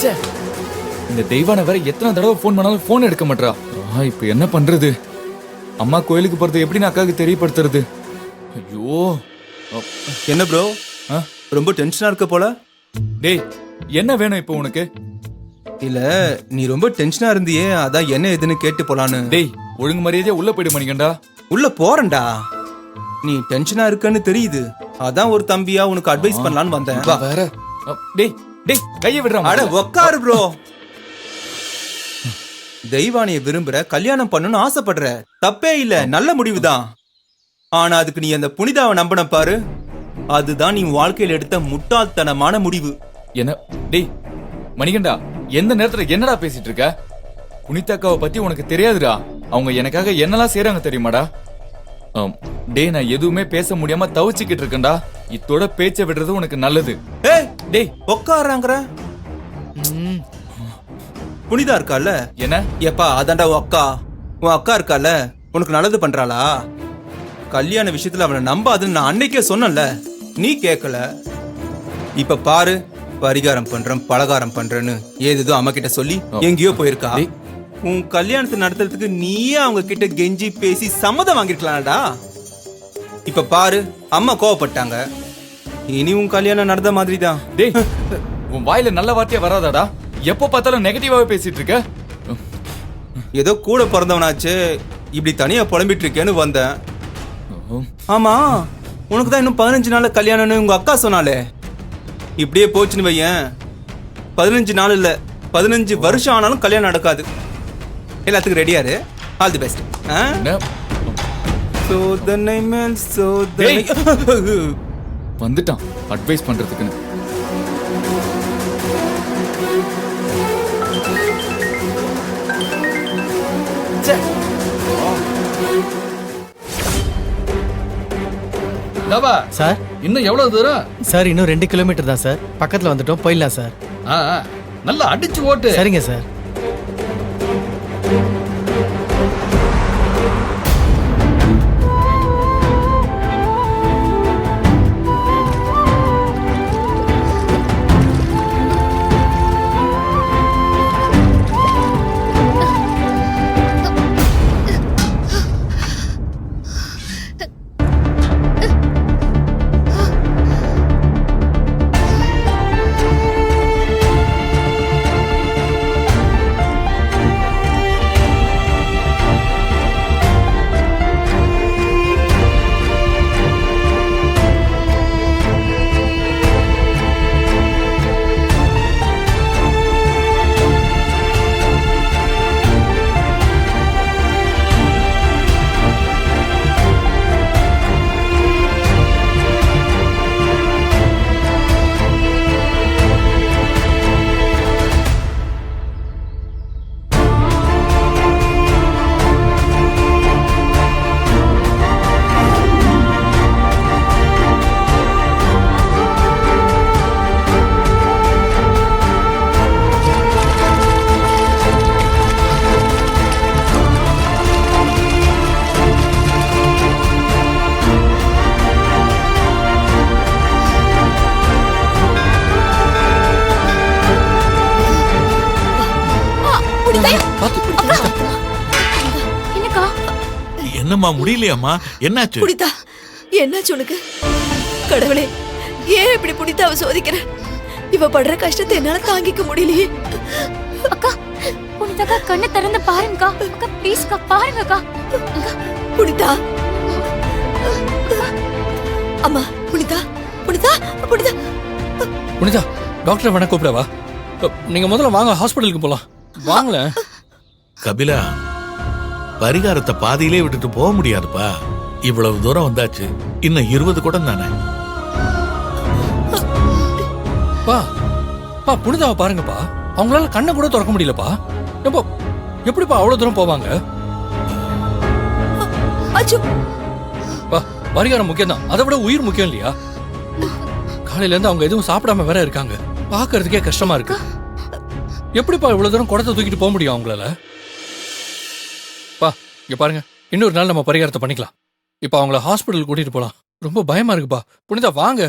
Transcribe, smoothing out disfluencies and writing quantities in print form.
ச்சே, இந்த தெய்வான வேற எத்தனை தடவை ஃபோன் பண்ணாலும் ஃபோன் எடுக்க மாட்டா. இப்ப என்ன பண்றது? அம்மா கோயிலுக்கு போறது எப்படி நான் அக்காவுக்கு தெரியப்படுத்துறது? ஐயோ, என்ன ப்ரோ, ரொம்ப டென்ஷனா இருக்க போல. டேய் என்ன வேணும் இப்போ உனக்கு? இல்ல நீ ரொம்ப டென்ஷனா இருந்தியே, அதான் என்ன ஏதுன்னு கேட்டு போலான்னு. டேய் ஒழுங்கு மரியாதையா உள்ள போயிடு மணிகண்டா. உள்ள போறேன்டா. நீ டென்ஷனா இருக்கன்னு தெரியுது, அதான் ஒரு தம்பியா உனக்கு அட்வைஸ் பண்ணலான்னு வந்தேன். வா. வேற டேய் டேய் கையை விடுறா. அட உக்காரு ப்ரோ. தெய்வானிய விரும்புற, கல்யாணம் பண்ணணும்னு ஆசைப்படுற, தப்பே இல்ல, நல்ல முடிவுதான். ஆனா அதுக்கு நீ அந்த புனிதாவை நம்பின பாரு, அதுதான் நீ வாழ்க்கையில் எடுத்த முட்டாள்தனமான முடிவு. என்ன டேய் மணிகண்டா, எந்த நேரத்துல என்னடா பேசிட்டு இருக்க? புனிதாக்காவை பத்தி உனக்கு தெரியாதுடா. அவங்க எனக்காக என்னெல்லாம் செய்யறாங்க தெரியுமாடா? டேய் நான் எதுவுமே பேச முடியாம தவிச்சுக்கிட்டு இருக்கேன்டா. இத்தோட பேச்ச விடுறது உனக்கு நல்லது. ஏய் டேய் உட்காராங்கற. புனிதா இருக்கால? என்ன? ஏப்பா அதான்டா உன் அக்கா இருக்கால, உனக்கு நல்லது பண்றாளா? கல்யாண விஷயத்துல அவனை நம்பாதுன்னு நான் அன்னைக்கே சொன்னேன்ல, நீ கேட்கல. இப்ப பாரு, பரிகாரம் பண்றேன் பலகாரம் பண்றேன்னு ஏதோ அம்மா கிட்ட சொல்லி எங்கேயோ போயிருக்கா. உன் கல்யாணத்தை நடத்துறதுக்கு நீயே அவங்க கிட்ட கெஞ்சி பேசி சம்மதம் வாங்கிருக்கலாம்டா. இப்ப பாரு, அம்மா கோவப்பட்டாங்க, இனி உன் கல்யாணம் நடந்த மாதிரி தான். டேய் உன் வாயில நல்ல வார்த்தையா வராதாடா? எப்போ பார்த்தாலும் நெகட்டிவாவே பேசிட்டு இருக்க. ஏதோ கூட பிறந்தவனாச்சு, இப்படி தனியா புலம்பிட்டு இருக்கேன்னு வந்தேன். ஆமா, உனக்கு தான் இன்னும் 15 நாள்ல கல்யாணம்னு உங்க அக்கா சொன்னாலே. இப்படியே போச்சுன்னு வையன், 15 நாள் இல்ல 15 வருஷம் ஆனாலும் கல்யாணம் நடக்காது. எல்லாத்துக்கும் ரெடியாரு. All the best. சோதனை மேல் சோதனை. வந்துட்டான் அட்வைஸ் பண்றதுக்குன்னு. சார் இன்னும் எவ்வளவு தூரம்? சார் இன்னும் 2 கிலோமீட்டர் தான் சார். பக்கத்துல வந்துட்டோம், போயிடலாம் சார். நல்லா அடிச்சு ஓட்டு. சரிங்க சார். என்னம்மா முடியலையாம்மா? என்னாச்சு? புனிதா, என்னாச்சு உனக்கு? கடவுளே, ஏன் இப்படி புனிதாவை சோதிக்கிற? இவ படுற கஷ்டத்தை என்னால தாங்கிக்க முடியலையே. அக்கா, புனிதாக்கா கண்ணை திறந்து பாருங்கக்கா. அக்கா ப்ளீஸ்க்கா பாருங்கக்கா. புனிதா, அம்மா, புனிதா, புனிதா, புனிதா, புனிதா, டாக்டர் வேணா கூப்பிடவா? நீங்க முதல்ல வாங்க, ஹாஸ்பிட்டலுக்கு போலாம். வாங்கல. கபிலா, பரிகாரத்தை பாதியிலே விட்டுட்டு போக முடியாதுப்பா. இவ்வளவு தூரம் வந்தாச்சு, இன்னும் 20 கூட தானே. பா பா புனிதாவை பாருங்கப்பா, அவங்களால கண்ணை கூட திறக்க முடியலப்பா. எப்படிப்பா அவ்வளவு தூரம் போவாங்க? பா பரிகாரம் முக்கியம் தான், அதை விட உயிர் முக்கியம் இல்லையா? காலையில இருந்து அவங்க எதுவும் சாப்பிடாம வேற இருக்காங்க, பாக்குறதுக்கே கஷ்டமா இருக்கு. எப்படிப்பா இவ்வளவு தூரம் குடத்தை தூக்கிட்டு போக முடியும் அவங்களால? பா இங்க பாருங்க, இன்னொரு நாள் நம்ம பரிகாரத்தை பண்ணிக்கலாம். இப்ப அவங்கள ஹாஸ்பிட்டல் கூட்டிட்டு போலாம். ரொம்ப பயமா இருக்குப்பா. புனிதா வாங்க.